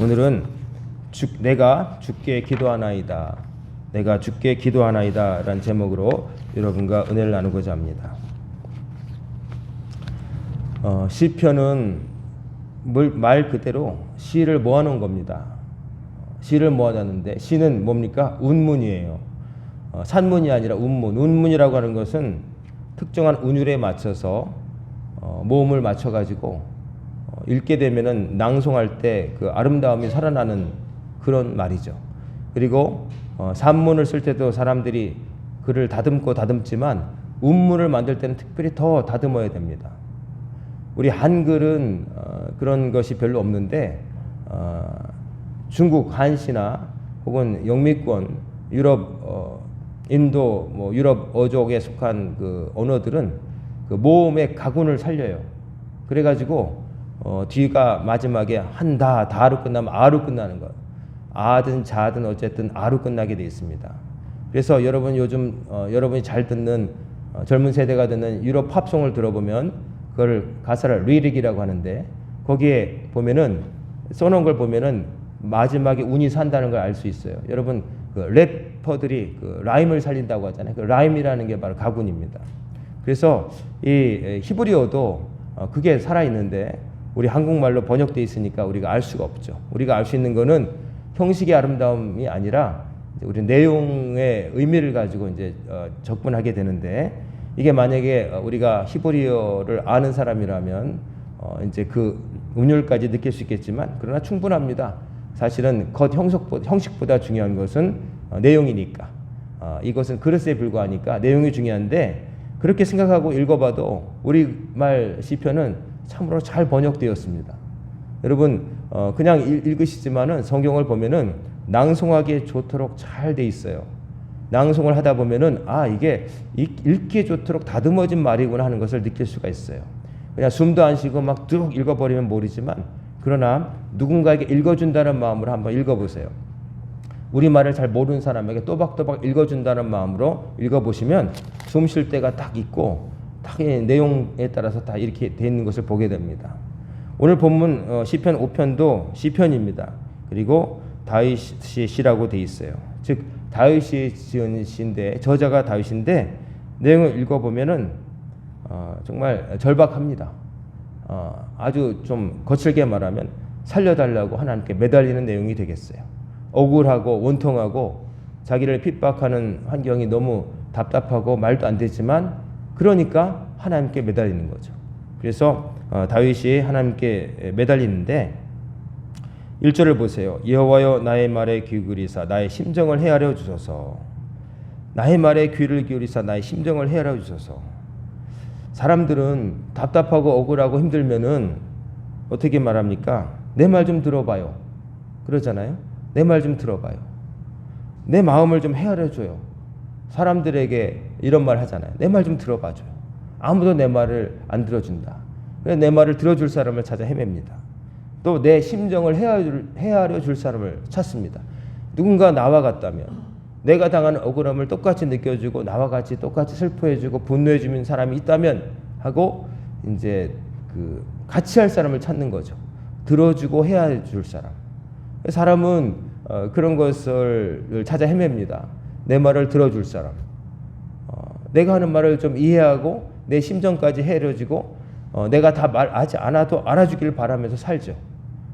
오늘은 내가 주께 기도하나이다. 내가 주께 기도하나이다 라는 제목으로 여러분과 은혜를 나누고자 합니다. 시편은 말 그대로 시를 모아놓은 겁니다. 시를 모아놨는데 시는 뭡니까? 운문이에요. 산문이 아니라 운문. 운문이라고 하는 것은 특정한 운율에 맞춰서 모음을 맞춰가지고 읽게 되면은 낭송할 때 그 아름다움이 살아나는 그런 말이죠. 그리고 산문을 쓸 때도 사람들이 글을 다듬지만 운문을 만들 때는 특별히 더 다듬어야 됩니다. 우리 한글은 그런 것이 별로 없는데 중국 한시나 혹은 영미권 유럽 인도 유럽 어족에 속한 그 언어들은 그 모음의 가군을 살려요. 그래가지고 뒤가 마지막에 한다 다로 끝나면 아로 끝나는 것. 아든 자든 어쨌든 아로 끝나게 되어 있습니다. 그래서 여러분 요즘 여러분이 잘 듣는 젊은 세대가 듣는 유럽 팝송을 들어보면 그걸 가사를 리릭이라고 하는데 거기에 보면은 써놓은 걸 보면은 마지막에 운이 산다는 걸 알 수 있어요. 여러분 그 래퍼들이 그 라임을 살린다고 하잖아요. 그 라임이라는 게 바로 가군입니다. 그래서 이 히브리어도 그게 살아 있는데 우리 한국말로 번역되어 있으니까 우리가 알 수가 없죠. 우리가 알 수 있는 거는 형식의 아름다움이 아니라 우리 내용의 의미를 가지고 이제 접근하게 되는데 이게 만약에 우리가 히브리어를 아는 사람이라면 이제 그 운율까지 느낄 수 있겠지만 그러나 충분합니다. 사실은 형식보다 중요한 것은 내용이니까 이것은 그릇에 불과하니까 내용이 중요한데 그렇게 생각하고 읽어봐도 우리말 시편은 참으로 잘 번역되었습니다. 여러분 그냥 읽으시지만은 성경을 보면은 낭송하기에 좋도록 잘 돼 있어요. 낭송을 하다 보면은 이게 읽기에 좋도록 다듬어진 말이구나 하는 것을 느낄 수가 있어요. 그냥 숨도 안 쉬고 막 쭉 읽어버리면 모르지만 그러나 누군가에게 읽어준다는 마음으로 한번 읽어보세요. 우리말을 잘 모르는 사람에게 또박또박 읽어준다는 마음으로 읽어보시면 숨 쉴 때가 딱 있고 딱 내용에 따라서 다 이렇게 돼 있는 것을 보게 됩니다. 오늘 본문 시편 5편도 시편입니다. 그리고 다윗의 시라고 돼 있어요. 즉 다윗이 지은 시인데 저자가 다윗인데 내용을 읽어보면은 정말 절박합니다. 아주 좀 거칠게 말하면 살려달라고 하나님께 매달리는 내용이 되겠어요. 억울하고 원통하고 자기를 핍박하는 환경이 너무 답답하고 말도 안 되지만 그러니까 하나님께 매달리는 거죠. 그래서 다윗이 하나님께 매달리는데 1절을 보세요. 여호와여 나의 말에 귀 기울이사 나의 심정을 헤아려 주소서. 나의 말에 귀를 기울이사 나의 심정을 헤아려 주소서. 사람들은 답답하고 억울하고 힘들면은 어떻게 말합니까? 내 말 좀 들어봐요. 그러잖아요. 내 말 좀 들어봐요. 내 마음을 좀 헤아려 줘요. 사람들에게 이런 말 하잖아요. 내 말 좀 들어봐 줘요. 아무도 내 말을 안 들어준다. 그래서 내 말을 들어줄 사람을 찾아 헤맵니다. 또 내 심정을 헤아려 줄 사람을 찾습니다. 누군가 나와 같다면 내가 당하는 억울함을 똑같이 느껴주고 나와 같이 똑같이 슬퍼해주고 분노해주는 사람이 있다면 하고 이제 그 같이 할 사람을 찾는 거죠. 들어주고 헤아려 줄 사람. 사람은 그런 것을 찾아 헤맵니다. 내 말을 들어줄 사람. 내가 하는 말을 좀 이해하고 내 심정까지 헤아려주고 내가 다 말하지 않아도 알아주길 바라면서 살죠.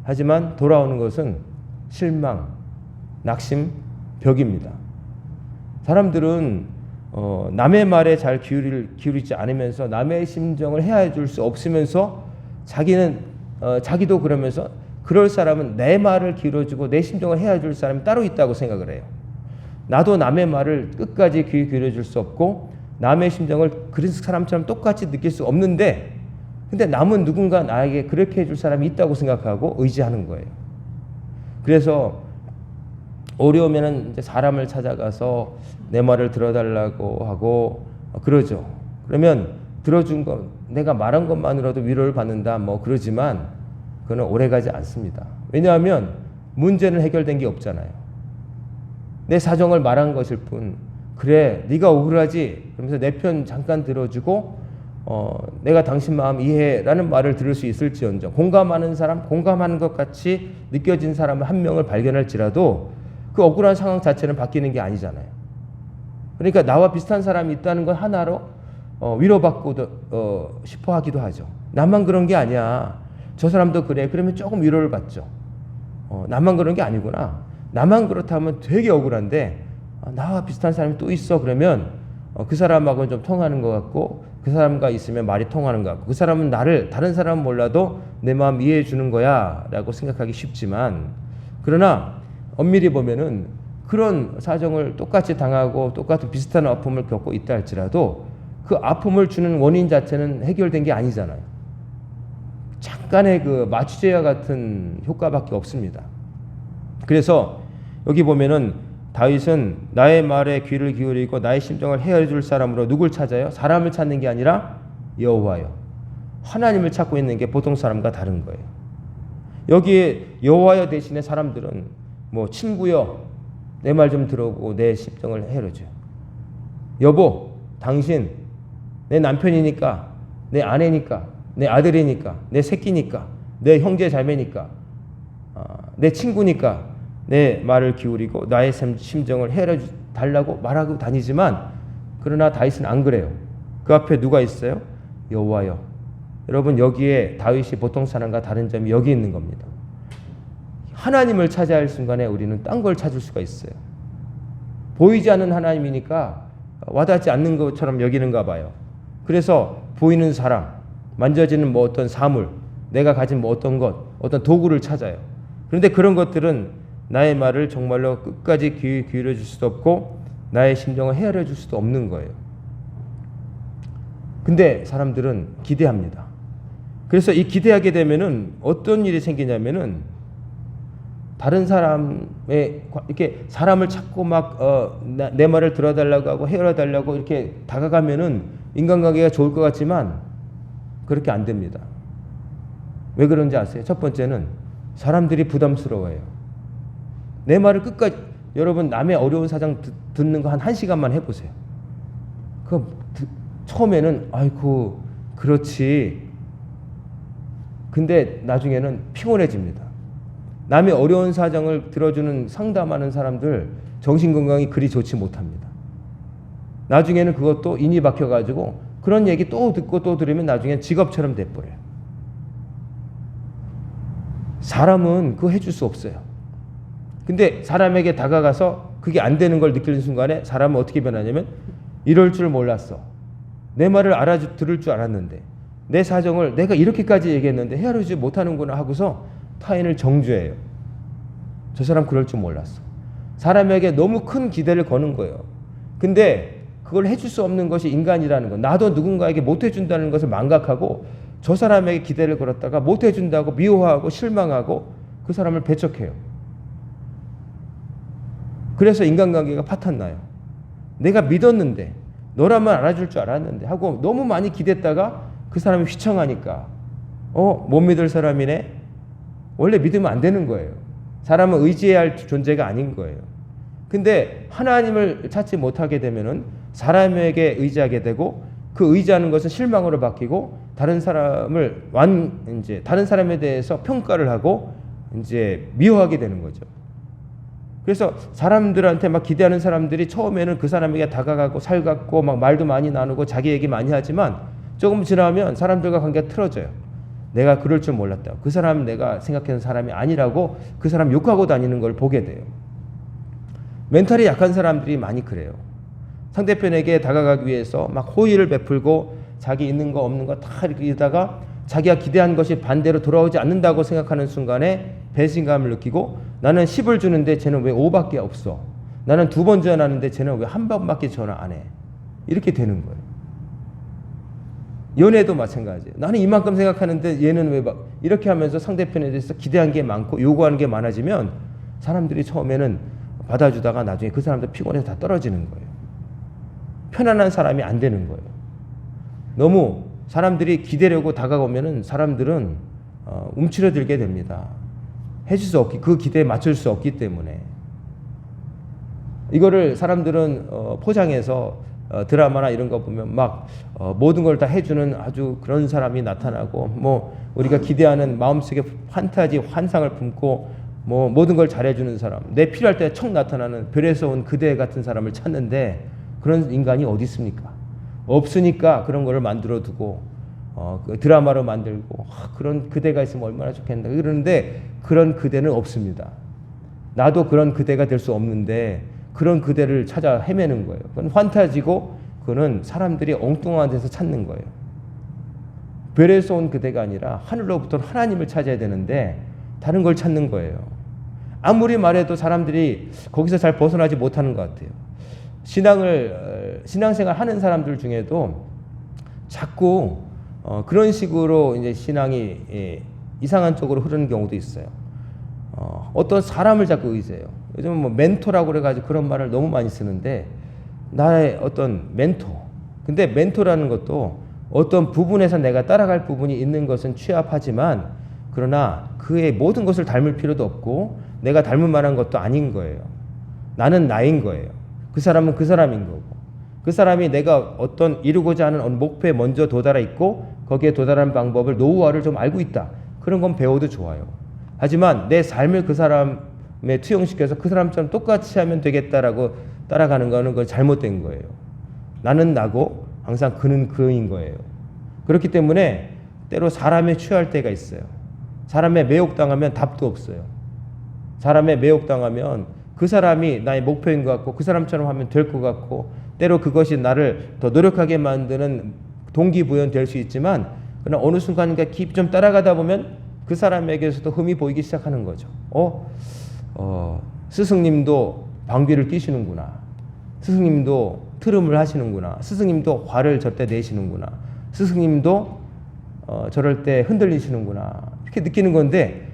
하지만 돌아오는 것은 실망, 낙심, 벽입니다. 사람들은 남의 말에 잘 기울이지 않으면서 남의 심정을 헤아려 줄 수 없으면서 자기도 그러면서 그럴 사람은 내 말을 기울여주고 내 심정을 헤아려 줄 사람이 따로 있다고 생각을 해요. 나도 남의 말을 끝까지 귀 기울여줄 수 없고 남의 심정을 그런 사람처럼 똑같이 느낄 수 없는데 근데 남은 누군가 나에게 그렇게 해줄 사람이 있다고 생각하고 의지하는 거예요. 그래서 어려우면은 이제 사람을 찾아가서 내 말을 들어달라고 하고 그러죠. 그러면 들어준 거 내가 말한 것만으로도 위로를 받는다 그러지만 그거는 오래가지 않습니다. 왜냐하면 문제는 해결된 게 없잖아요. 내 사정을 말한 것일 뿐 그래 네가 억울하지 그러면서 내 편 잠깐 들어주고 내가 당신 마음 이해라는 말을 들을 수 있을지언정 공감하는 사람, 공감하는 것 같이 느껴진 사람 한 명을 발견할지라도 그 억울한 상황 자체는 바뀌는 게 아니잖아요. 그러니까 나와 비슷한 사람이 있다는 것 하나로 위로받고 싶어 하기도 하죠. 나만 그런 게 아니야. 저 사람도 그래. 그러면 조금 위로를 받죠. 나만 그런 게 아니구나. 나만 그렇다면 되게 억울한데 나와 비슷한 사람이 또 있어. 그러면 그 사람하고는 좀 통하는 것 같고 그 사람과 있으면 말이 통하는 것 같고 그 사람은 나를 다른 사람은 몰라도 내 마음 이해해 주는 거야 라고 생각하기 쉽지만 그러나 엄밀히 보면은 그런 사정을 똑같이 당하고 똑같은 비슷한 아픔을 겪고 있다 할지라도 그 아픔을 주는 원인 자체는 해결된 게 아니잖아요. 잠깐의 그 마취제와 같은 효과밖에 없습니다. 그래서 여기 보면은 다윗은 나의 말에 귀를 기울이고 나의 심정을 헤아려 줄 사람으로 누굴 찾아요? 사람을 찾는 게 아니라 여호와요. 하나님을 찾고 있는 게 보통 사람과 다른 거예요. 여기에 여호와여 대신에 사람들은 뭐 친구여 내 말 좀 들어보고 내 심정을 헤아려 줘요. 여보 당신 내 남편이니까 내 아내니까 내 아들이니까 내 새끼니까 내 형제 자매니까 내 친구니까 내 말을 기울이고 나의 심정을 헤아려 달라고 말하고 다니지만 그러나 다윗은 안 그래요. 그 앞에 누가 있어요? 여호와여. 여러분 여기에 다윗이 보통 사람과 다른 점이 여기 있는 겁니다. 하나님을 찾아야 할 순간에 우리는 딴 걸 찾을 수가 있어요. 보이지 않는 하나님이니까 와닿지 않는 것처럼 여기는가 봐요. 그래서 보이는 사람, 만져지는 뭐 어떤 사물, 내가 가진 뭐 어떤 것, 어떤 도구를 찾아요. 그런데 그런 것들은 나의 말을 정말로 끝까지 귀 기울여 줄 수도 없고 나의 심정을 헤아려 줄 수도 없는 거예요. 근데 사람들은 기대합니다. 그래서 이 기대하게 되면은 어떤 일이 생기냐면은 다른 사람의 이렇게 사람을 찾고 막 내 말을 들어달라고 하고 헤아려 달라고 이렇게 다가가면은 인간관계가 좋을 것 같지만 그렇게 안 됩니다. 왜 그런지 아세요? 첫 번째는 사람들이 부담스러워해요. 내 말을 끝까지 여러분 남의 어려운 사정 듣는 거 한 1시간만 해보세요. 처음에는 아이고 그렇지. 근데 나중에는 피곤해집니다. 남의 어려운 사정을 들어주는 상담하는 사람들 정신건강이 그리 좋지 못합니다. 나중에는 그것도 인이 박혀가지고 그런 얘기 또 듣고 또 들으면 나중에 직업처럼 돼버려요. 사람은 그거 해줄 수 없어요. 근데 사람에게 다가가서 그게 안 되는 걸 느끼는 순간에 사람은 어떻게 변하냐면 이럴 줄 몰랐어. 내 말을 들을 줄 알았는데 내 사정을 내가 이렇게까지 얘기했는데 헤아리지 못하는구나 하고서 타인을 정죄해요. 저 사람 그럴 줄 몰랐어. 사람에게 너무 큰 기대를 거는 거예요. 근데 그걸 해줄 수 없는 것이 인간이라는 거. 나도 누군가에게 못 해준다는 것을 망각하고 저 사람에게 기대를 걸었다가 못 해준다고 미워하고 실망하고 그 사람을 배척해요. 그래서 인간관계가 파탄나요. 내가 믿었는데 너라면 알아줄 줄 알았는데 하고 너무 많이 기댔다가 그 사람이 휘청하니까 못 믿을 사람이네. 원래 믿으면 안 되는 거예요. 사람은 의지해야 할 존재가 아닌 거예요. 근데 하나님을 찾지 못하게 되면은 사람에게 의지하게 되고 그 의지하는 것은 실망으로 바뀌고 다른 사람을 다른 사람에 대해서 평가를 하고 이제 미워하게 되는 거죠. 그래서 사람들한테 막 기대하는 사람들이 처음에는 그 사람에게 다가가고 살갑고 막 말도 많이 나누고 자기 얘기 많이 하지만 조금 지나면 사람들과 관계가 틀어져요. 내가 그럴 줄 몰랐다. 그 사람은 내가 생각하는 사람이 아니라고 그 사람 욕하고 다니는 걸 보게 돼요. 멘탈이 약한 사람들이 많이 그래요. 상대편에게 다가가기 위해서 막 호의를 베풀고 자기 있는 거 없는 거 다 이렇게 이러다가 자기가 기대한 것이 반대로 돌아오지 않는다고 생각하는 순간에 배신감을 느끼고 나는 10을 주는데 쟤는 왜 5밖에 없어. 나는 2번 전화하는데 쟤는 왜 1번밖에 전화 안 해. 이렇게 되는 거예요. 연애도 마찬가지예요. 나는 이만큼 생각하는데 얘는 왜 막 이렇게 하면서 상대편에 대해서 기대한 게 많고 요구하는 게 많아지면 사람들이 처음에는 받아주다가 나중에 그 사람들 피곤해서 다 떨어지는 거예요. 편안한 사람이 안 되는 거예요. 너무 사람들이 기대려고 다가오면은 사람들은 움츠러들게 됩니다. 해줄 수 없기, 그 기대에 맞출 수 없기 때문에. 이거를 사람들은 포장해서 드라마나 이런 거 보면 막 모든 걸 다 해주는 아주 그런 사람이 나타나고, 뭐 우리가 기대하는 마음속에 판타지 환상을 품고 뭐 모든 걸 잘해주는 사람, 내 필요할 때 척 나타나는 별에서 온 그대 같은 사람을 찾는데, 그런 인간이 어디 있습니까? 없으니까 그런 거를 만들어 두고 그 드라마로 만들고, 그런 그대가 있으면 얼마나 좋겠나 그러는데, 그런 그대는 없습니다. 나도 그런 그대가 될 수 없는데 그런 그대를 찾아 헤매는 거예요. 그건 판타지고, 그거는 사람들이 엉뚱한 데서 찾는 거예요. 별에서 온 그대가 아니라 하늘로부터 하나님을 찾아야 되는데 다른 걸 찾는 거예요. 아무리 말해도 사람들이 거기서 잘 벗어나지 못하는 것 같아요. 신앙생활 하는 사람들 중에도 자꾸 그런 식으로 이제 신앙이 이상한 쪽으로 흐르는 경우도 있어요. 어떤 사람을 자꾸 의지해요. 요즘 뭐 멘토라고 그래가지고 그런 말을 너무 많이 쓰는데, 나의 어떤 멘토. 근데 멘토라는 것도 어떤 부분에서 내가 따라갈 부분이 있는 것은 취합하지만, 그러나 그의 모든 것을 닮을 필요도 없고 내가 닮을 만한 것도 아닌 거예요. 나는 나인 거예요. 그 사람은 그 사람인 거고, 그 사람이 내가 어떤 이루고자 하는 목표에 먼저 도달해 있고 거기에 도달하는 방법을, 노하우를 좀 알고 있다. 그런 건 배워도 좋아요. 하지만 내 삶을 그 사람에 투영시켜서 그 사람처럼 똑같이 하면 되겠다라고 따라가는 거는 그건 잘못된 거예요. 나는 나고 항상 그는 그인 거예요. 그렇기 때문에 때로 사람에 취할 때가 있어요. 사람에 매혹당하면 답도 없어요. 사람에 매혹당하면 그 사람이 나의 목표인 것 같고 그 사람처럼 하면 될 것 같고, 때로 그것이 나를 더 노력하게 만드는 동기부여는 될 수 있지만, 그러나 어느 순간인가 깊이 좀 따라가다 보면 그 사람에게서도 흠이 보이기 시작하는 거죠. 스승님도 방귀를 뀌시는구나. 스승님도 트름을 하시는구나. 스승님도 화를 저때 내시는구나. 스승님도 저럴 때 흔들리시는구나. 이렇게 느끼는 건데,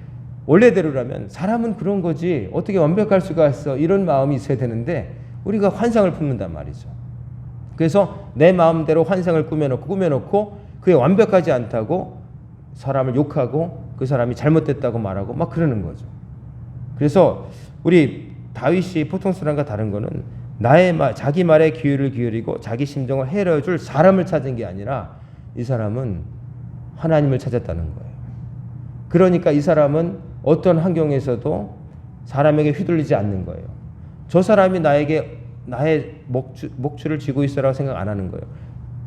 원래대로라면 사람은 그런 거지 어떻게 완벽할 수가 있어, 이런 마음이 있어야 되는데 우리가 환상을 품는단 말이죠. 그래서 내 마음대로 환상을 꾸며놓고 그게 완벽하지 않다고 사람을 욕하고 그 사람이 잘못됐다고 말하고 막 그러는 거죠. 그래서 우리 다윗이 보통 사람과 다른 거는 자기 말에 귀를 기울이고 자기 심정을 헤아려줄 사람을 찾은 게 아니라 이 사람은 하나님을 찾았다는 거예요. 그러니까 이 사람은 어떤 환경에서도 사람에게 휘둘리지 않는 거예요. 저 사람이 나에게 나의 목줄을 쥐고 있어라고 생각 안 하는 거예요.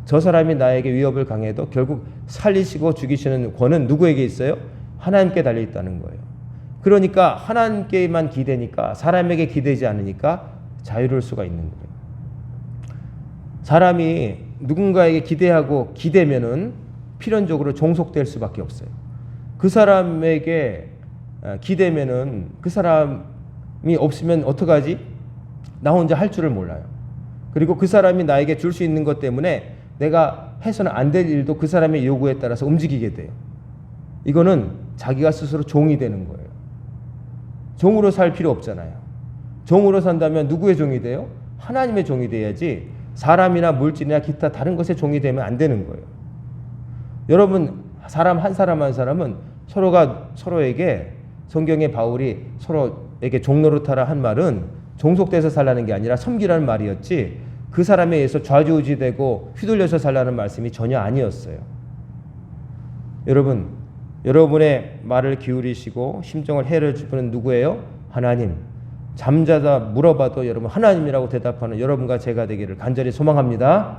저 사람이 나에게 위협을 강해도 결국 살리시고 죽이시는 권은 누구에게 있어요? 하나님께 달려 있다는 거예요. 그러니까 하나님께만 기대니까, 사람에게 기대지 않으니까 자유로울 수가 있는 거예요. 사람이 누군가에게 기대하고 기대면은 필연적으로 종속될 수밖에 없어요. 그 사람에게 기대면은 그 사람이 없으면 어떡하지? 나 혼자 할 줄을 몰라요. 그리고 그 사람이 나에게 줄 수 있는 것 때문에 내가 해서는 안 될 일도 그 사람의 요구에 따라서 움직이게 돼요. 이거는 자기가 스스로 종이 되는 거예요. 종으로 살 필요 없잖아요. 종으로 산다면 누구의 종이 돼요? 하나님의 종이 돼야지 사람이나 물질이나 기타 다른 것의 종이 되면 안 되는 거예요. 여러분, 사람 한 사람은 서로가 서로에게, 성경의 바울이 서로에게 종노릇하라 한 말은 종속돼서 살라는 게 아니라 섬기라는 말이었지, 그 사람에 의해서 좌지우지되고 휘둘려서 살라는 말씀이 전혀 아니었어요. 여러분, 여러분의 말을 기울이시고 심정을 헤아려줄 분은 누구예요? 하나님. 잠자다 물어봐도 여러분 하나님이라고 대답하는 여러분과 제가 되기를 간절히 소망합니다.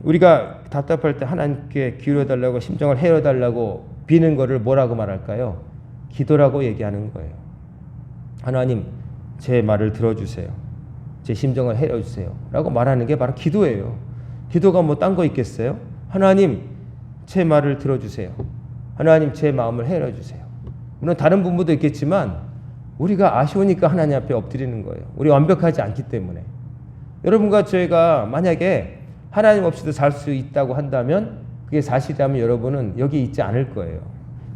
우리가 답답할 때 하나님께 기울여달라고, 심정을 헤아려달라고 비는 거를 뭐라고 말할까요? 기도라고 얘기하는 거예요. 하나님, 제 말을 들어주세요. 제 심정을 헤아려주세요 라고 말하는 게 바로 기도예요. 기도가 뭐 딴 거 있겠어요? 하나님, 제 말을 들어주세요. 하나님, 제 마음을 헤아려주세요. 물론 다른 부분도 있겠지만 우리가 아쉬우니까 하나님 앞에 엎드리는 거예요. 우리 완벽하지 않기 때문에. 여러분과 저희가 만약에 하나님 없이도 살 수 있다고 한다면, 그게 사실이라면 여러분은 여기 있지 않을 거예요.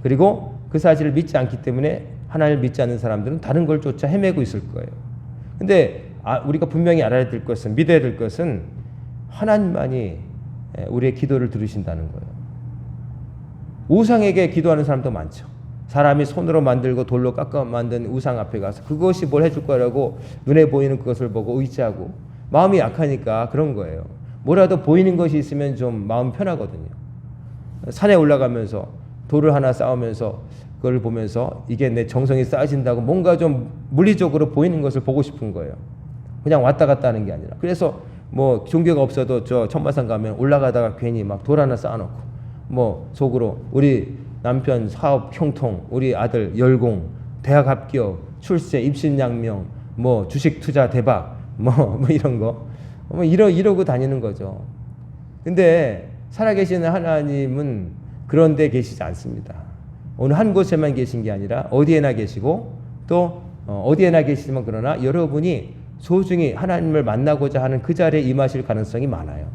그리고 그 사실을 믿지 않기 때문에 하나님을 믿지 않는 사람들은 다른 걸 쫓아 헤매고 있을 거예요. 근데 우리가 분명히 알아야 될 것은, 믿어야 될 것은 하나님만이 우리의 기도를 들으신다는 거예요. 우상에게 기도하는 사람도 많죠. 사람이 손으로 만들고 돌로 깎아 만든 우상 앞에 가서 그것이 뭘 해줄 거라고 눈에 보이는 그것을 보고 의지하고, 마음이 약하니까 그런 거예요. 뭐라도 보이는 것이 있으면 좀 마음 편하거든요. 산에 올라가면서 돌을 하나 쌓으면서 그걸 보면서 이게 내 정성이 쌓아진다고 뭔가 좀 물리적으로 보이는 것을 보고 싶은 거예요. 그냥 왔다 갔다 하는 게 아니라. 그래서 뭐 종교가 없어도 저 천마산 가면 올라가다가 괜히 막 돌 하나 쌓아놓고 뭐 속으로 우리 남편 사업 형통, 우리 아들 열공, 대학 합격, 출세, 입신양명, 뭐 주식 투자 대박, 뭐 이런 거, 뭐 이러고 다니는 거죠. 근데 살아계시는 하나님은 그런 데 계시지 않습니다. 어느 한 곳에만 계신 게 아니라 어디에나 계시고 또 어디에나 계시지만 그러나 여러분이 소중히 하나님을 만나고자 하는 그 자리에 임하실 가능성이 많아요.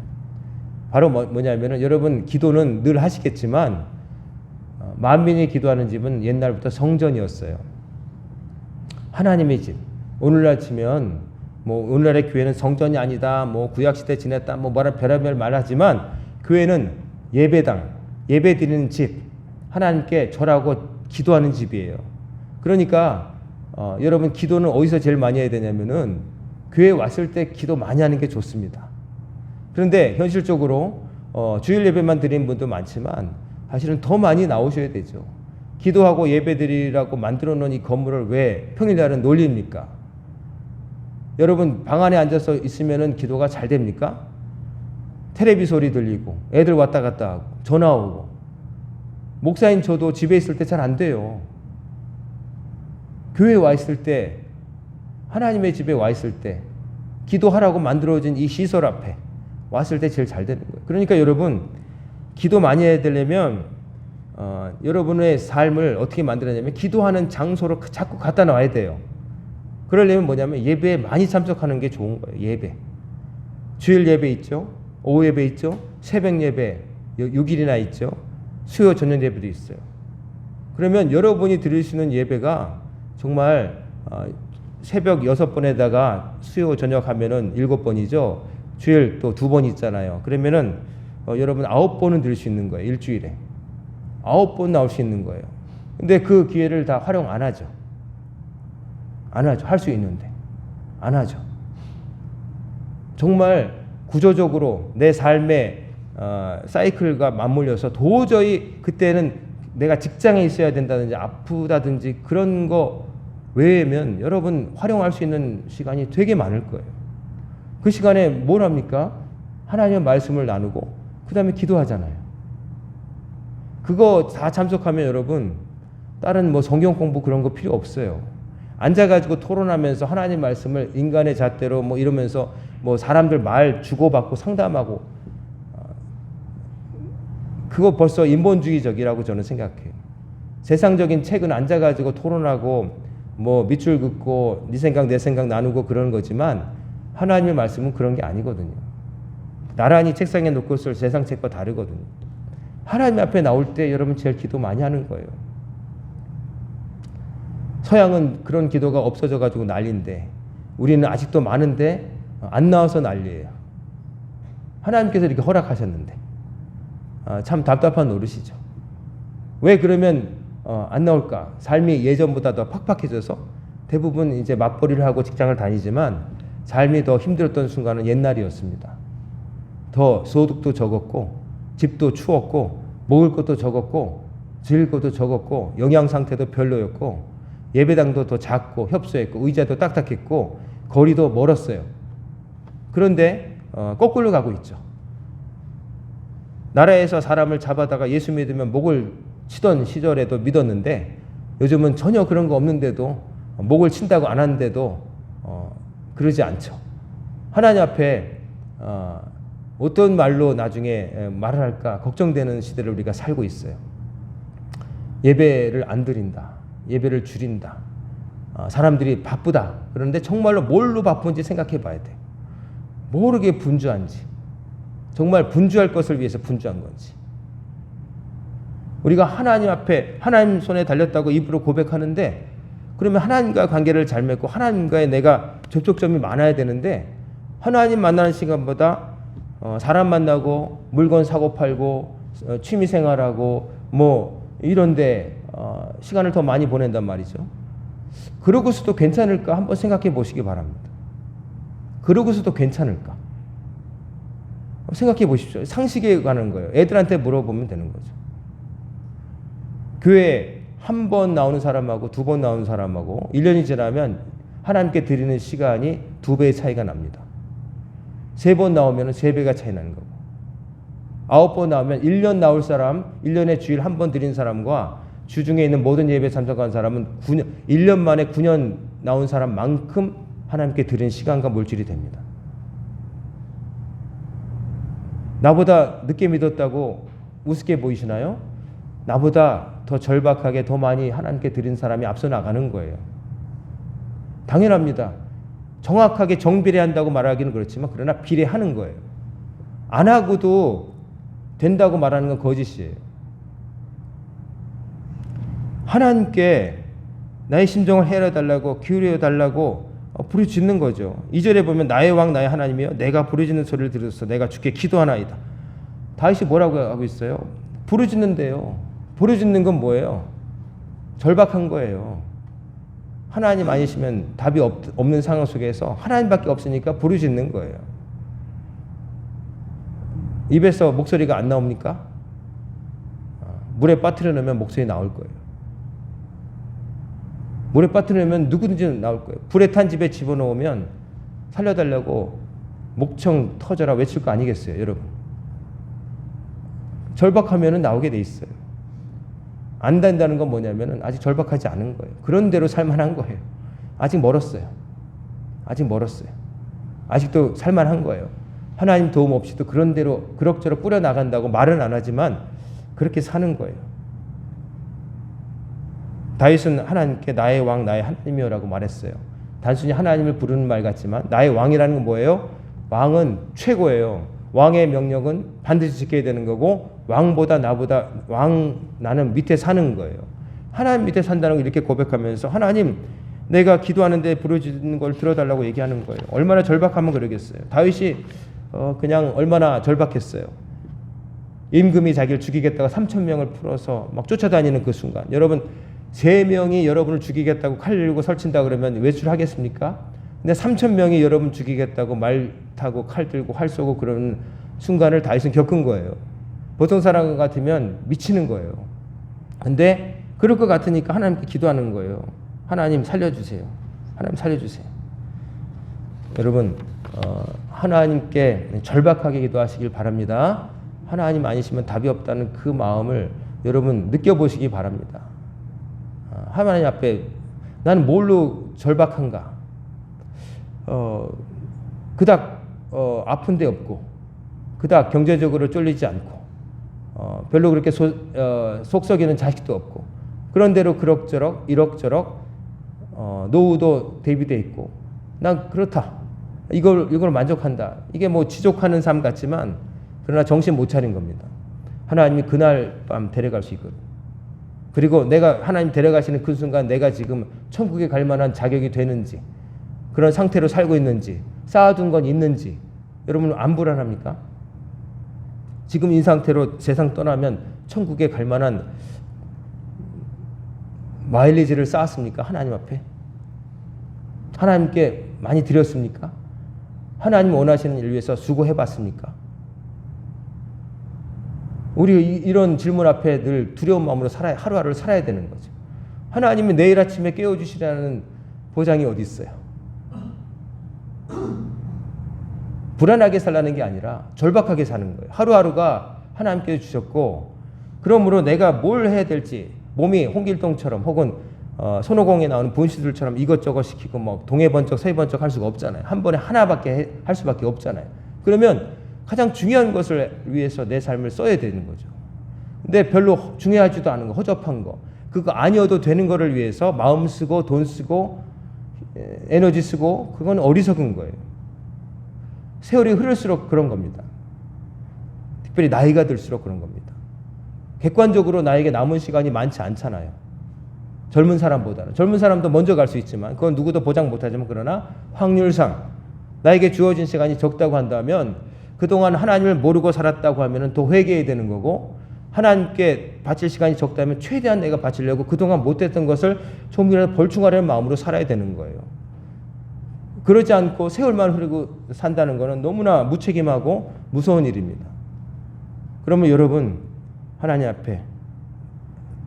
바로 뭐냐면은 여러분 기도는 늘 하시겠지만 만민이 기도하는 집은 옛날부터 성전이었어요. 하나님의 집. 오늘날 치면 뭐 오늘날의 교회는 성전이 아니다. 뭐 구약시대 지냈다. 뭐 별의별 말하지만 교회는 예배당, 예배 드리는 집, 하나님께 절하고 기도하는 집이에요. 그러니까 여러분 기도는 어디서 제일 많이 해야 되냐면은 교회에 왔을 때 기도 많이 하는 게 좋습니다. 그런데 현실적으로 주일 예배만 드리는 분도 많지만 사실은 더 많이 나오셔야 되죠. 기도하고 예배 드리라고 만들어 놓은 이 건물을 왜 평일날은 놀립니까? 여러분 방 안에 앉아서 있으면은 기도가 잘 됩니까? 텔레비 소리 들리고 애들 왔다 갔다 하고 전화 오고 목사인 저도 집에 있을 때 잘 안 돼요. 교회에 와 있을 때 하나님의 집에 와 있을 때 기도하라고 만들어진 이 시설 앞에 왔을 때 제일 잘 되는 거예요. 그러니까 여러분 기도 많이 해야 되려면 여러분의 삶을 어떻게 만들어냐면 기도하는 장소로 자꾸 갖다 놔야 돼요. 그러려면 뭐냐면 예배에 많이 참석하는 게 좋은 거예요. 예배. 주일 예배 있죠. 오후 예배 있죠. 새벽 예배 6일이나 있죠. 수요 저녁 예배도 있어요. 그러면 여러분이 드릴 수 있는 예배가 정말 새벽 6번에다가 수요 저녁 하면은 7번이죠. 주일 또 2번 있잖아요. 그러면은 여러분 9번은 드릴 수 있는 거예요. 일주일에. 9번 나올 수 있는 거예요. 근데 그 기회를 다 활용 안 하죠. 안 하죠. 할 수 있는데. 안 하죠. 정말 구조적으로 내 삶의 사이클과 맞물려서 도저히 그때는 내가 직장에 있어야 된다든지 아프다든지 그런 거 외에면 여러분 활용할 수 있는 시간이 되게 많을 거예요. 그 시간에 뭘 합니까? 하나님의 말씀을 나누고 그 다음에 기도하잖아요. 그거 다 참석하면 여러분 다른 뭐 성경 공부 그런 거 필요 없어요. 앉아가지고 토론하면서 하나님 말씀을 인간의 잣대로 뭐 이러면서 뭐 사람들 말 주고받고 상담하고 그거 벌써 인본주의적이라고 저는 생각해요. 세상적인 책은 앉아가지고 토론하고 뭐 밑줄 긋고 네 생각 내 생각 나누고 그런 거지만 하나님의 말씀은 그런 게 아니거든요. 나란히 책상에 놓고 쓸 세상 책과 다르거든요. 하나님 앞에 나올 때 여러분 제일 기도 많이 하는 거예요. 서양은 그런 기도가 없어져 가지고 난리인데 우리는 아직도 많은데 안 나와서 난리예요. 하나님께서 이렇게 허락하셨는데 참 답답한 노릇이죠. 왜 그러면 안 나올까? 삶이 예전보다 더 팍팍해져서 대부분 이제 맞벌이를 하고 직장을 다니지만 삶이 더 힘들었던 순간은 옛날이었습니다. 더 소득도 적었고 집도 추웠고 먹을 것도 적었고 즐길 것도 적었고 영양 상태도 별로였고 예배당도 더 작고 협소했고 의자도 딱딱했고 거리도 멀었어요. 그런데 거꾸로 가고 있죠. 나라에서 사람을 잡아다가 예수 믿으면 목을 치던 시절에도 믿었는데 요즘은 전혀 그런 거 없는데도 목을 친다고 안 하는데도 그러지 않죠. 하나님 앞에 어떤 말로 나중에 말을 할까 걱정되는 시대를 우리가 살고 있어요. 예배를 안 드린다. 예배를 줄인다. 사람들이 바쁘다. 그런데 정말로 뭘로 바쁜지 생각해 봐야 돼. 모르게 분주한지. 정말 분주할 것을 위해서 분주한 건지. 우리가 하나님 앞에 하나님 손에 달렸다고 입으로 고백하는데 그러면 하나님과 관계를 잘 맺고 하나님과의 내가 접촉점이 많아야 되는데 하나님 만나는 시간보다 사람 만나고 물건 사고 팔고 취미생활하고 뭐 이런데 시간을 더 많이 보낸단 말이죠. 그러고서도 괜찮을까 한번 생각해 보시기 바랍니다. 그러고서도 괜찮을까? 생각해 보십시오. 상식에 관한 거예요. 애들한테 물어보면 되는 거죠. 교회 한 번 나오는 사람하고 두 번 나오는 사람하고 1년이 지나면 하나님께 드리는 시간이 2배의 차이가 납니다. 3번 나오면 3배가 차이 나는 거고, 9번 나오면 1년 나올 사람, 1년에 주일 한 번 드린 사람과 주중에 있는 모든 예배에 참석한 사람은 1년 만에 9년 나온 사람만큼 하나님께 드린 시간과 물질이 됩니다. 나보다 늦게 믿었다고 우습게 보이시나요? 나보다 더 절박하게 더 많이 하나님께 드린 사람이 앞서 나가는 거예요. 당연합니다. 정확하게 정비례한다고 말하기는 그렇지만 그러나 비례하는 거예요. 안 하고도 된다고 말하는 건 거짓이에요. 하나님께 나의 심정을 헤아려달라고 기울여달라고 부르짖는 거죠. 2절에 보면 나의 왕 나의 하나님이여 내가 부르짖는 소리를 들었어 내가 주께 기도하나이다. 다윗이 뭐라고 하고 있어요? 부르짖는데요. 부르짖는 건 뭐예요? 절박한 거예요. 하나님 아니시면 답이 없는 상황 속에서 하나님밖에 없으니까 부르짖는 거예요. 입에서 목소리가 안 나옵니까? 물에 빠뜨려 놓으면 목소리 나올 거예요. 물에 빠뜨려 놓으면 누구든지 나올 거예요. 불에 탄 집에 집어넣으면 살려달라고 목청 터져라 외칠 거 아니겠어요, 여러분? 절박하면 나오게 돼 있어요. 안 된다는 건 뭐냐면 아직 절박하지 않은 거예요. 그런 대로 살만한 거예요. 아직 멀었어요. 아직 멀었어요. 아직도 살만한 거예요. 하나님 도움 없이도 그런 대로 그럭저럭 꾸려나간다고 말은 안 하지만 그렇게 사는 거예요. 다윗은 하나님께 나의 왕 나의 하나님이여라고 말했어요. 단순히 하나님을 부르는 말 같지만 나의 왕이라는 건 뭐예요? 왕은 최고예요. 왕의 명령은 반드시 지켜야 되는 거고 왕보다 나보다 나는 밑에 사는 거예요. 하나님 밑에 산다는 걸 이렇게 고백하면서 하나님 내가 기도하는데 부르짖는 걸 들어달라고 얘기하는 거예요. 얼마나 절박하면 그러겠어요. 다윗이 그냥 얼마나 절박했어요. 임금이 자기를 죽이겠다가 3,000명을 풀어서 막 쫓아다니는 그 순간, 여러분 3명이 여러분을 죽이겠다고 칼 들고 설친다 그러면 외출하겠습니까? 근데 3,000명이 여러분 죽이겠다고 말 타고 칼 들고 활 쏘고 그러는 순간을 다윗은 겪은 거예요. 보통 사람 같으면 미치는 거예요. 근데 그럴 것 같으니까 하나님께 기도하는 거예요. 하나님 살려주세요. 하나님 살려주세요. 여러분 하나님께 절박하게 기도하시길 바랍니다. 하나님 아니시면 답이 없다는 그 마음을 여러분 느껴보시기 바랍니다. 하나님 앞에 나는 뭘로 절박한가? 그닥 아픈 데 없고 그닥 경제적으로 쫄리지 않고 별로 그렇게 속 썩이는 자식도 없고 그런 대로 그럭저럭 이럭저럭 노후도 대비돼 있고 난 그렇다. 이걸 만족한다. 이게 뭐 지족하는 삶 같지만 그러나 정신 못 차린 겁니다. 하나님이 그날 밤 데려갈 수 있거든요. 그리고 내가 하나님 데려가시는 그 순간 내가 지금 천국에 갈 만한 자격이 되는지 그런 상태로 살고 있는지 쌓아둔 건 있는지 여러분 안 불안합니까? 지금 이 상태로 세상 떠나면 천국에 갈 만한 마일리지를 쌓았습니까? 하나님 앞에? 하나님께 많이 드렸습니까? 하나님 원하시는 일 위해서 수고해봤습니까? 우리 이런 질문 앞에 늘 두려운 마음으로 하루하루를 살아야 되는 거죠. 하나님이 내일 아침에 깨워주시라는 보장이 어디 있어요? 불안하게 살라는 게 아니라 절박하게 사는 거예요. 하루하루가 하나님께서 주셨고 그러므로 내가 뭘 해야 될지 몸이 홍길동처럼 혹은 손오공에 나오는 분수들처럼 이것저것 시키고 뭐 동해번쩍 서해번쩍 할 수가 없잖아요. 한 번에 하나밖에 할 수밖에 없잖아요. 그러면 가장 중요한 것을 위해서 내 삶을 써야 되는 거죠. 근데 별로 중요하지도 않은 거, 허접한 거, 그거 아니어도 되는 거를 위해서 마음 쓰고 돈 쓰고 에너지 쓰고 그건 어리석은 거예요. 세월이 흐를수록 그런 겁니다. 특별히 나이가 들수록 그런 겁니다. 객관적으로 나에게 남은 시간이 많지 않잖아요. 젊은 사람보다는. 젊은 사람도 먼저 갈 수 있지만 그건 누구도 보장 못하지만 그러나 확률상 나에게 주어진 시간이 적다고 한다면 그동안 하나님을 모르고 살았다고 하면 또 회개해야 되는 거고 하나님께 바칠 시간이 적다면 최대한 내가 바치려고 그동안 못했던 것을 조금이라도 벌충하려는 마음으로 살아야 되는 거예요. 그러지 않고 세월만 흐르고 산다는 것은 너무나 무책임하고 무서운 일입니다. 그러면 여러분 하나님 앞에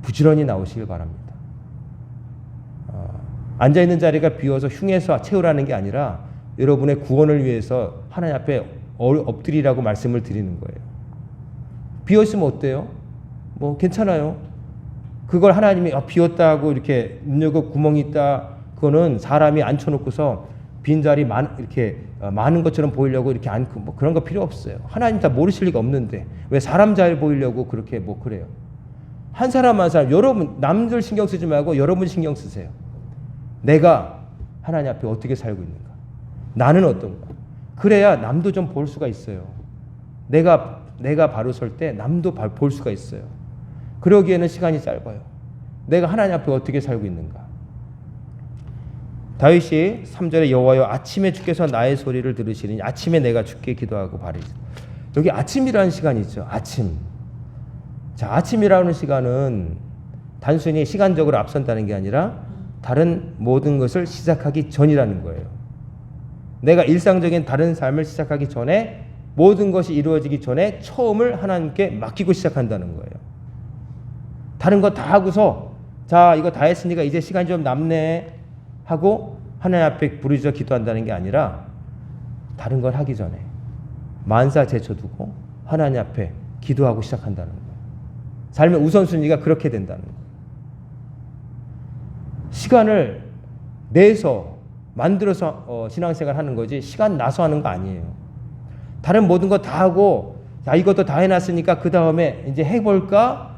부지런히 나오시길 바랍니다. 앉아있는 자리가 비어서 흉해서 채우라는 게 아니라 여러분의 구원을 위해서 하나님 앞에 엎드리라고 말씀을 드리는 거예요. 비었으면 어때요? 뭐 괜찮아요. 그걸 하나님이 비었다고 이렇게 눈여겨 구멍이 있다. 그거는 사람이 앉혀놓고서 빈자리 이렇게 많은 것처럼 보이려고 이렇게 않고 뭐 그런 거 필요 없어요. 하나님 다 모르실 리가 없는데 왜 사람 잘 보이려고 그렇게 뭐 그래요. 한 사람 한 사람 여러분 남들 신경 쓰지 말고 여러분 신경 쓰세요. 내가 하나님 앞에 어떻게 살고 있는가? 나는 어떤가? 그래야 남도 좀 볼 수가 있어요. 내가 바로 설 때 남도 볼 수가 있어요. 그러기에는 시간이 짧아요. 내가 하나님 앞에 어떻게 살고 있는가? 다윗이 3절에 여호와여 아침에 주께서 나의 소리를 들으시니 아침에 내가 주께 기도하고 바르리. 여기 아침이라는 시간이 있죠. 아침. 자, 아침이라는 시간은 단순히 시간적으로 앞선다는 게 아니라 다른 모든 것을 시작하기 전이라는 거예요. 내가 일상적인 다른 삶을 시작하기 전에 모든 것이 이루어지기 전에 처음을 하나님께 맡기고 시작한다는 거예요. 다른 거 다 하고서 자 이거 다 했으니까 이제 시간이 좀 남네 하고 하나님 앞에 부르짖어 기도한다는 게 아니라 다른 걸 하기 전에 만사 제쳐두고 하나님 앞에 기도하고 시작한다는 거예요. 삶의 우선순위가 그렇게 된다는 거예요. 시간을 내서 만들어서 신앙생활 하는 거지 시간 나서 하는 거 아니에요. 다른 모든 거 다 하고 자 이것도 다 해놨으니까 그 다음에 이제 해볼까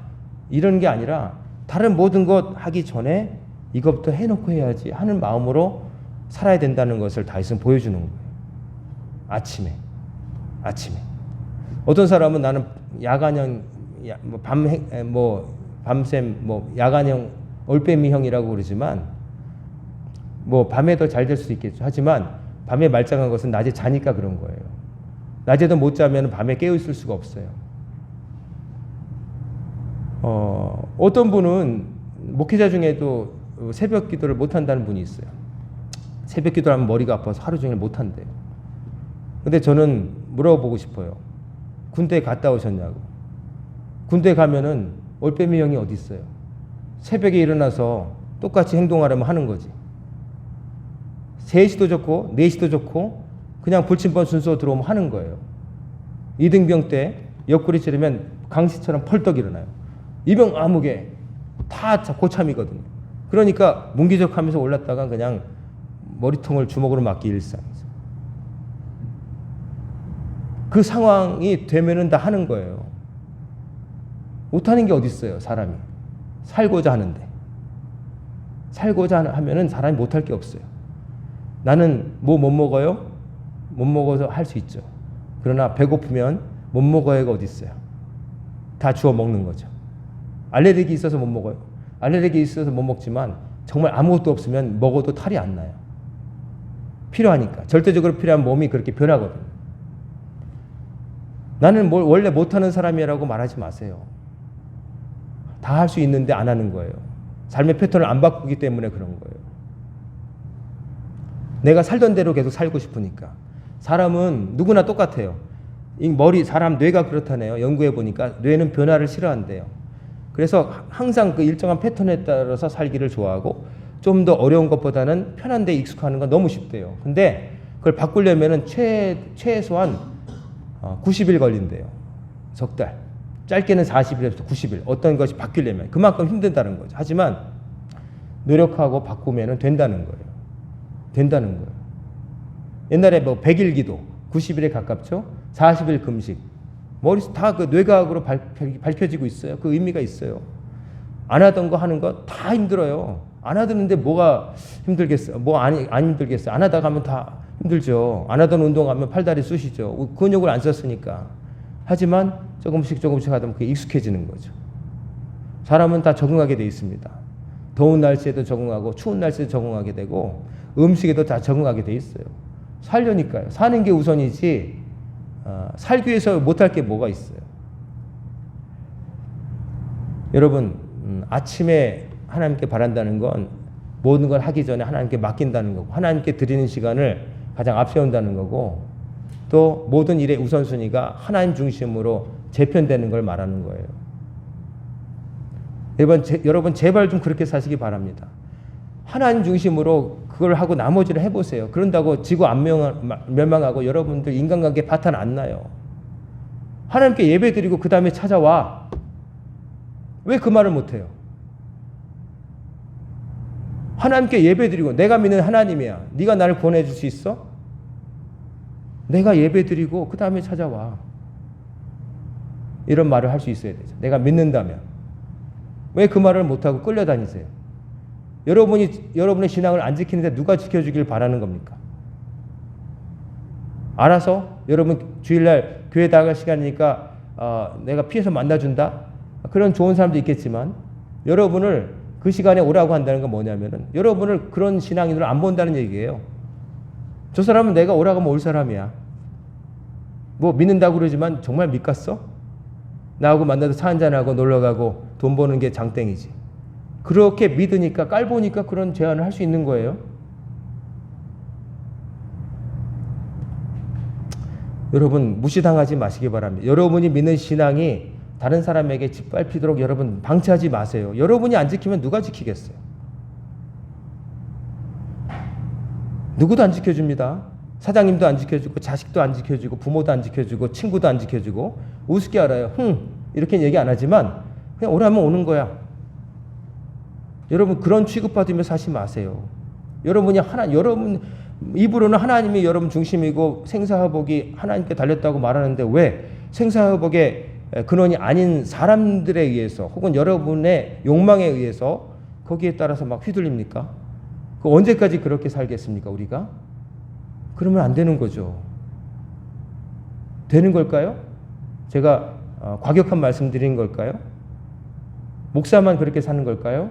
이런 게 아니라 다른 모든 것 하기 전에 이것부터 해놓고 해야지 하는 마음으로 살아야 된다는 것을 다윗은 보여주는 거예요. 아침에. 어떤 사람은 나는 야간형, 밤샘, 야간형, 올빼미형이라고 그러지만 뭐 밤에 더 잘 될 수도 있겠죠. 하지만 밤에 말짱한 것은 낮에 자니까 그런 거예요. 낮에도 못 자면 밤에 깨어 있을 수가 없어요. 어떤 분은 목회자 중에도 새벽 기도를 못 한다는 분이 있어요. 새벽 기도를 하면 머리가 아파서 하루 종일 못 한대요. 근데 저는 물어보고 싶어요. 군대에 갔다 오셨냐고. 군대 가면은 올빼미 형이 어디 있어요? 새벽에 일어나서 똑같이 행동하려면 하는 거지. 3시도 좋고 4시도 좋고 그냥 불침번 순서 들어오면 하는 거예요. 이등병 때 옆구리 찌르면 강시처럼 펄떡 일어나요. 이병 아무개 다 고참이거든요. 그러니까 문기적하면서 올랐다가 그냥 머리통을 주먹으로 맞기 일상이죠. 그 상황이 되면은 다 하는 거예요. 못하는 게 어디 있어요, 사람이. 살고자 하는데. 살고자 하면은 사람이 못할 게 없어요. 나는 뭐 못 먹어요? 못 먹어서 할 수 있죠. 그러나 배고프면 못 먹어야가 어디 있어요. 다 주워 먹는 거죠. 알레르기 있어서 못 먹어요. 알레르기 있어서 못 먹지만 정말 아무것도 없으면 먹어도 탈이 안 나요. 필요하니까. 절대적으로 필요한 몸이 그렇게 변하거든요. 나는 뭘 원래 못하는 사람이라고 말하지 마세요. 다 할 수 있는데 안 하는 거예요. 삶의 패턴을 안 바꾸기 때문에 그런 거예요. 내가 살던 대로 계속 살고 싶으니까. 사람은 누구나 똑같아요. 이 사람 뇌가 그렇다네요. 연구해 보니까 뇌는 변화를 싫어한대요. 그래서 항상 그 일정한 패턴에 따라서 살기를 좋아하고 좀 더 어려운 것보다는 편한 데 익숙하는 건 너무 쉽대요. 근데 그걸 바꾸려면은 최소한 90일 걸린대요. 석 달. 짧게는 40일에서 90일. 어떤 것이 바뀌려면 그만큼 힘든다는 거죠. 하지만 노력하고 바꾸면은 된다는 거예요. 된다는 거예요. 옛날에 뭐 100일 기도, 90일에 가깝죠? 40일 금식. 머릿속 다 그 뇌과학으로 밝혀지고 있어요. 그 의미가 있어요. 안 하던 거 하는 거 다 힘들어요. 안 하는데 뭐가 힘들겠어요? 안 힘들겠어요? 안 하다가 하면 다 힘들죠. 안 하던 운동하면 팔다리 쑤시죠. 근육을 안 썼으니까. 하지만 조금씩 하다 보면 그게 익숙해지는 거죠. 사람은 다 적응하게 돼 있습니다. 더운 날씨에도 적응하고 추운 날씨에도 적응하게 되고 음식에도 다 적응하게 돼 있어요. 살려니까요. 사는 게 우선이지 살기 위해서 못할 게 뭐가 있어요. 여러분 아침에 하나님께 바란다는 건 모든 걸 하기 전에 하나님께 맡긴다는 거고 하나님께 드리는 시간을 가장 앞세운다는 거고, 또 모든 일의 우선순위가 하나님 중심으로 재편되는 걸 말하는 거예요. 여러분 제발 좀 그렇게 사시기 바랍니다. 하나님 중심으로 그걸 하고 나머지를 해보세요. 그런다고 지구 안 멸망하고 여러분들 인간관계 파탄 안 나요. 하나님께 예배드리고 그 다음에 찾아와. 왜 그 말을 못해요? 하나님께 예배드리고 내가 믿는 하나님이야. 네가 나를 구원해 줄 수 있어? 내가 예배드리고 그 다음에 찾아와. 이런 말을 할 수 있어야 되죠. 내가 믿는다면. 왜 그 말을 못하고 끌려다니세요? 여러분의 신앙을 안 지키는데 누가 지켜주길 바라는 겁니까? 알아서 여러분 주일날 교회 나갈 시간이니까 내가 피해서 만나준다? 그런 좋은 사람도 있겠지만 여러분을 그 시간에 오라고 한다는 건 뭐냐면은 여러분을 그런 신앙인으로 안 본다는 얘기예요. 저 사람은 내가 오라고 하면 올 사람이야. 뭐 믿는다고 그러지만 정말 믿겠어? 나하고 만나서 차 한잔하고 놀러가고 돈 버는 게 장땡이지. 그렇게 믿으니까 깔보니까 그런 제안을 할 수 있는 거예요. 여러분 무시당하지 마시기 바랍니다. 여러분이 믿는 신앙이 다른 사람에게 짓밟히도록 여러분 방치하지 마세요. 여러분이 안 지키면 누가 지키겠어요? 누구도 안 지켜줍니다. 사장님도 안 지켜주고 자식도 안 지켜주고 부모도 안 지켜주고 친구도 안 지켜주고 우습게 알아요. 이렇게 얘기 안 하지만 그냥 오라면 오는 거야. 여러분 그런 취급받으며 사시 마세요. 여러분 입으로는 하나님이 여러분 중심이고 생사화복이 하나님께 달렸다고 말하는데 왜 생사화복의 근원이 아닌 사람들에 의해서 혹은 여러분의 욕망에 의해서 거기에 따라서 막 휘둘립니까? 언제까지 그렇게 살겠습니까 우리가? 그러면 안 되는 거죠. 되는 걸까요? 제가 과격한 말씀 드린 걸까요? 목사만 그렇게 사는 걸까요?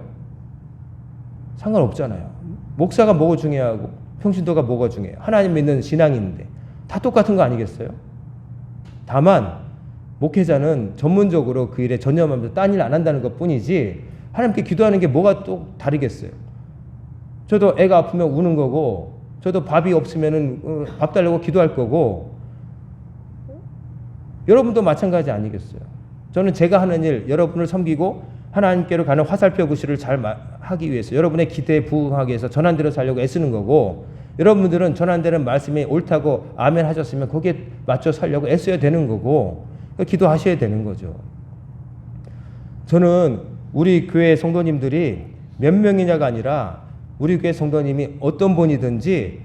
상관없잖아요. 목사가 뭐가 중요하고 평신도가 뭐가 중요해요? 하나님 믿는 신앙인데 다 똑같은 거 아니겠어요? 다만 목회자는 전문적으로 그 일에 전념하면서 딴 일 안 한다는 것 뿐이지 하나님께 기도하는 게 뭐가 또 다르겠어요? 저도 애가 아프면 우는 거고 저도 밥이 없으면 밥 달라고 기도할 거고 여러분도 마찬가지 아니겠어요? 저는 제가 하는 일 여러분을 섬기고 하나님께로 가는 화살표 구실을 잘 하기 위해서 여러분의 기대에 부응하기 위해서 전한대로 살려고 애쓰는 거고 여러분들은 전한되는 말씀이 옳다고 아멘 하셨으면 거기에 맞춰 살려고 애써야 되는 거고 기도하셔야 되는 거죠. 저는 우리 교회 성도님들이 몇 명이냐가 아니라 우리 교회 성도님이 어떤 분이든지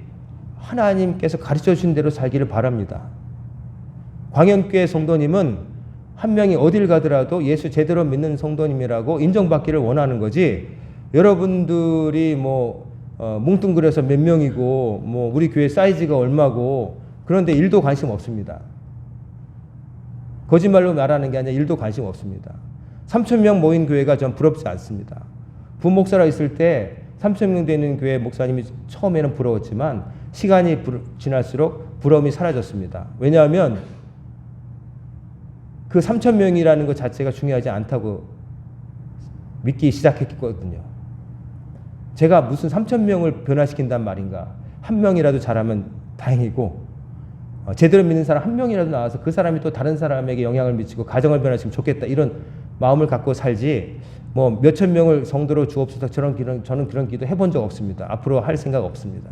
하나님께서 가르쳐 주신 대로 살기를 바랍니다. 광현교회 성도님은 한 명이 어딜 가더라도 예수 제대로 믿는 성도님이라고 인정받기를 원하는 거지 여러분들이 뭉뚱그려서 몇 명이고 우리 교회 사이즈가 얼마고 그런데 일도 관심 없습니다. 거짓말로 말하는 게 아니라 일도 관심 없습니다. 3,000명 모인 교회가 전 부럽지 않습니다. 부목사라 있을 때 3,000명 되는 교회 목사님이 처음에는 부러웠지만 시간이 지날수록 부러움이 사라졌습니다. 왜냐하면 그 3,000명이라는 것 자체가 중요하지 않다고 믿기 시작했거든요. 제가 무슨 3,000명을 변화시킨단 말인가. 한 명이라도 잘하면 다행이고 제대로 믿는 사람 한 명이라도 나와서 그 사람이 또 다른 사람에게 영향을 미치고 가정을 변화시키면 좋겠다 이런 마음을 갖고 살지 몇천 명을 성도로 주옵소서 저는 그런 기도 해본 적 없습니다. 앞으로 할 생각 없습니다.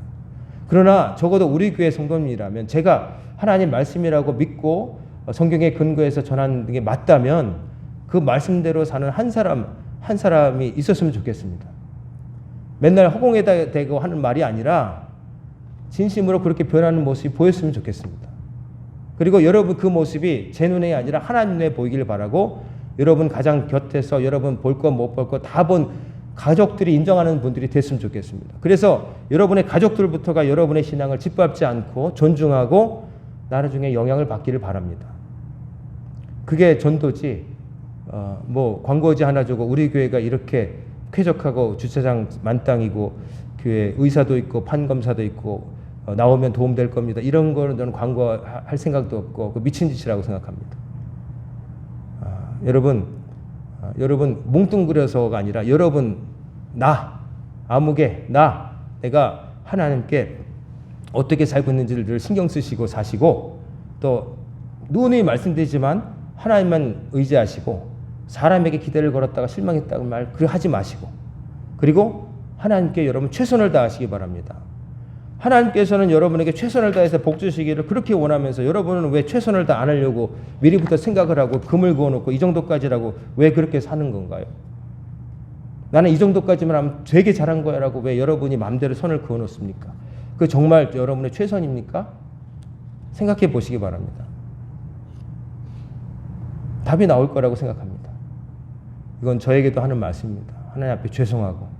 그러나 적어도 우리 교회 성도님이라면 제가 하나님 말씀이라고 믿고 성경에 근거해서 전하는 게 맞다면 그 말씀대로 사는 한 사람이 있었으면 좋겠습니다. 맨날 허공에다 대고 하는 말이 아니라 진심으로 그렇게 변하는 모습이 보였으면 좋겠습니다. 그리고 여러분 그 모습이 제 눈에 아니라 하나님 눈에 보이길 바라고 여러분 가장 곁에서 여러분 볼 것 못 볼 것 다 본 가족들이 인정하는 분들이 됐으면 좋겠습니다. 그래서 여러분의 가족들부터가 여러분의 신앙을 짓밟지 않고 존중하고 나중에 영향을 받기를 바랍니다. 그게 전도지 광고지 하나 주고 우리 교회가 이렇게 쾌적하고 주차장 만땅이고 교회 의사도 있고 판검사도 있고 나오면 도움될 겁니다. 이런 거는 저는 광고할 생각도 없고 미친 짓이라고 생각합니다. 여러분 뭉뚱그려서가 아니라 여러분 아무개 내가 하나님께 어떻게 살고 있는지를 늘 신경 쓰시고 사시고, 또 누누이 말씀드리지만 하나님만 의지하시고 사람에게 기대를 걸었다가 실망했다고 말 하지 마시고, 그리고 하나님께 여러분 최선을 다하시기 바랍니다. 하나님께서는 여러분에게 최선을 다해서 복 주시기를 그렇게 원하면서 여러분은 왜 최선을 다 안 하려고 미리부터 생각을 하고 금을 그어놓고 이 정도까지라고 왜 그렇게 사는 건가요? 나는 이 정도까지만 하면 되게 잘한 거야 라고 왜 여러분이 마음대로 선을 그어놓습니까? 그 정말 여러분의 최선입니까? 생각해 보시기 바랍니다. 답이 나올 거라고 생각합니다. 이건 저에게도 하는 말씀입니다. 하나님 앞에 죄송하고,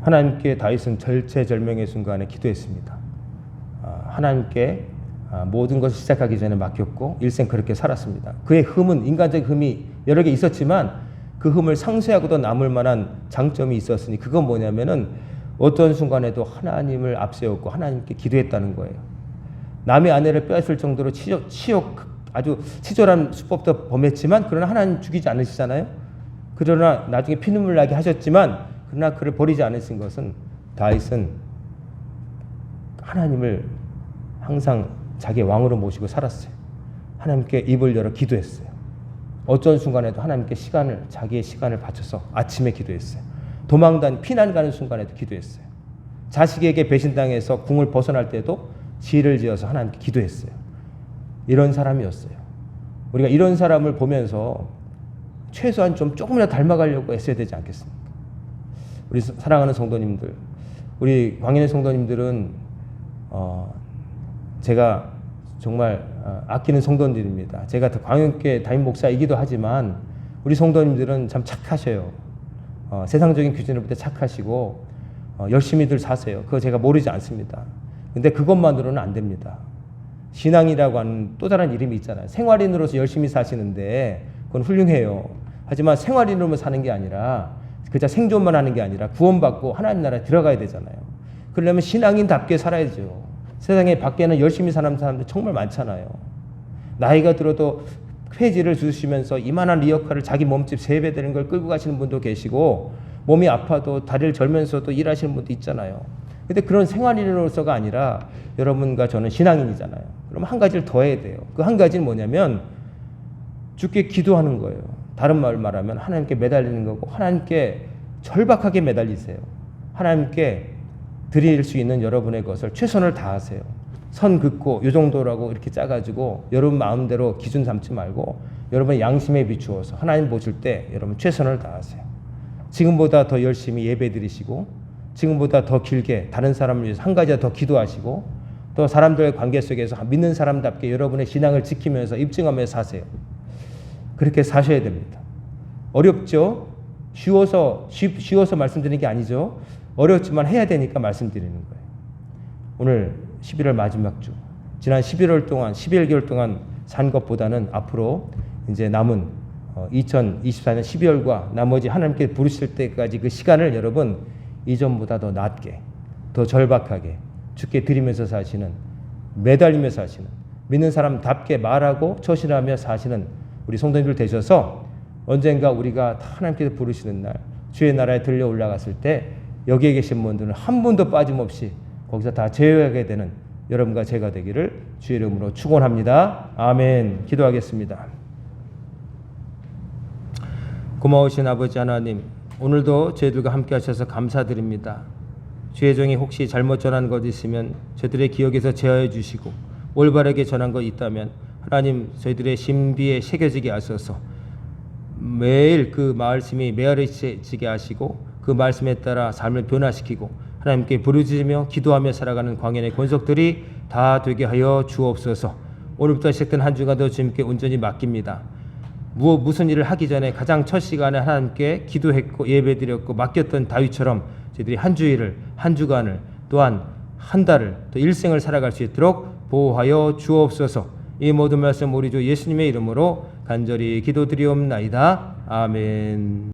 하나님께 다윗은 절체절명의 순간에 기도했습니다. 하나님께 모든 것을 시작하기 전에 맡겼고 일생 그렇게 살았습니다. 그의 흠은, 인간적 흠이 여러 개 있었지만 그 흠을 상쇄하고도 남을 만한 장점이 있었으니, 그건 뭐냐면은 어떤 순간에도 하나님을 앞세웠고 하나님께 기도했다는 거예요. 남의 아내를 빼앗을 정도로 아주 치졸한 수법도 범했지만 그러나 하나님 죽이지 않으시잖아요. 그러나 나중에 피눈물 나게 하셨지만 그러나 그를 버리지 않으신 것은, 다윗은 하나님을 항상 자기 왕으로 모시고 살았어요. 하나님께 입을 열어 기도했어요. 어떤 순간에도 하나님께 자기의 시간을 바쳐서 아침에 기도했어요. 피난 가는 순간에도 기도했어요. 자식에게 배신당해서 궁을 벗어날 때도 지혜를 지어서 하나님께 기도했어요. 이런 사람이었어요. 우리가 이런 사람을 보면서 최소한 조금이라도 닮아가려고 애써야 되지 않겠습니까? 우리 사랑하는 성도님들, 우리 광인의 성도님들은 제가 정말 아끼는 성도님들입니다. 제가 광역교회 담임 목사이기도 하지만 우리 성도님들은 참 착하셔요. 세상적인 기준으로 볼 때 착하시고 열심히들 사세요. 그거 제가 모르지 않습니다. 근데 그것만으로는 안 됩니다. 신앙이라고 하는 또 다른 이름이 있잖아요. 생활인으로서 열심히 사시는데 그건 훌륭해요. 하지만 생활인으로만 사는 게 아니라, 그저 생존만 하는 게 아니라 구원받고 하나님 나라에 들어가야 되잖아요. 그러려면 신앙인답게 살아야죠. 세상에 밖에는 열심히 사는 사람들 정말 많잖아요. 나이가 들어도 폐지를 주시면서 이만한 리어카를 자기 몸집 3배 되는 걸 끌고 가시는 분도 계시고, 몸이 아파도 다리를 절면서도 일하시는 분도 있잖아요. 근데 그런 생활인으로서가 아니라 여러분과 저는 신앙인이잖아요. 그럼 한 가지를 더 해야 돼요. 그 한 가지는 뭐냐면 주께 기도하는 거예요. 다른 말로 말하면 하나님께 매달리는 거고, 하나님께 절박하게 매달리세요. 하나님께 드릴 수 있는 여러분의 것을 최선을 다하세요. 선 긋고 이 정도라고 이렇게 짜가지고 여러분 마음대로 기준 삼지 말고 여러분의 양심에 비추어서 하나님 보실 때 여러분 최선을 다하세요. 지금보다 더 열심히 예배 드리시고, 지금보다 더 길게 다른 사람을 위해서 한 가지 더 기도하시고, 또 사람들의 관계 속에서 믿는 사람답게 여러분의 신앙을 지키면서 입증하면서 사세요. 그렇게 사셔야 됩니다. 어렵죠? 쉬워서 말씀드리는 게 아니죠. 어렵지만 해야 되니까 말씀드리는 거예요. 오늘 11월 마지막 주, 지난 11개월 동안 산 것보다는 앞으로 이제 남은 2024년 12월과 나머지 하나님께 부르실 때까지 그 시간을 여러분 이전보다 더 낮게, 더 절박하게 주께 드리면서 사시는, 매달리면서 사시는, 믿는 사람답게 말하고 처신하며 사시는 우리 성도님들 되셔서 언젠가 우리가 하나님께서 부르시는 날 주의 나라에 들려 올라갔을 때 여기에 계신 분들은 한 분도 빠짐없이 거기서 다 제외하게 되는 여러분과 제가 되기를 주의 이름으로 축원합니다. 아멘. 기도하겠습니다. 고마우신 아버지 하나님, 오늘도 저희들과 함께 하셔서 감사드립니다. 주의 종이 혹시 잘못 전한 것 있으면 저희들의 기억에서 제하여 주시고, 올바르게 전한 것 있다면 하나님 저희들의 심비에 새겨지게 하소서. 매일 그 말씀이 메아리치게 하시고 그 말씀에 따라 삶을 변화시키고 하나님께 부르짖으며 기도하며 살아가는 광연의 권속들이 다 되게 하여 주옵소서. 오늘부터 시작된 한 주간도 주님께 온전히 맡깁니다. 무슨 일을 하기 전에 가장 첫 시간에 하나님께 기도했고 예배드렸고 맡겼던 다윗처럼 저희들이 한 주일을, 한 주간을, 또한 한 달을, 또 일생을 살아갈 수 있도록 보호하여 주옵소서. 이 모든 말씀 우리 주 예수님의 이름으로 간절히 기도드리옵나이다. 아멘.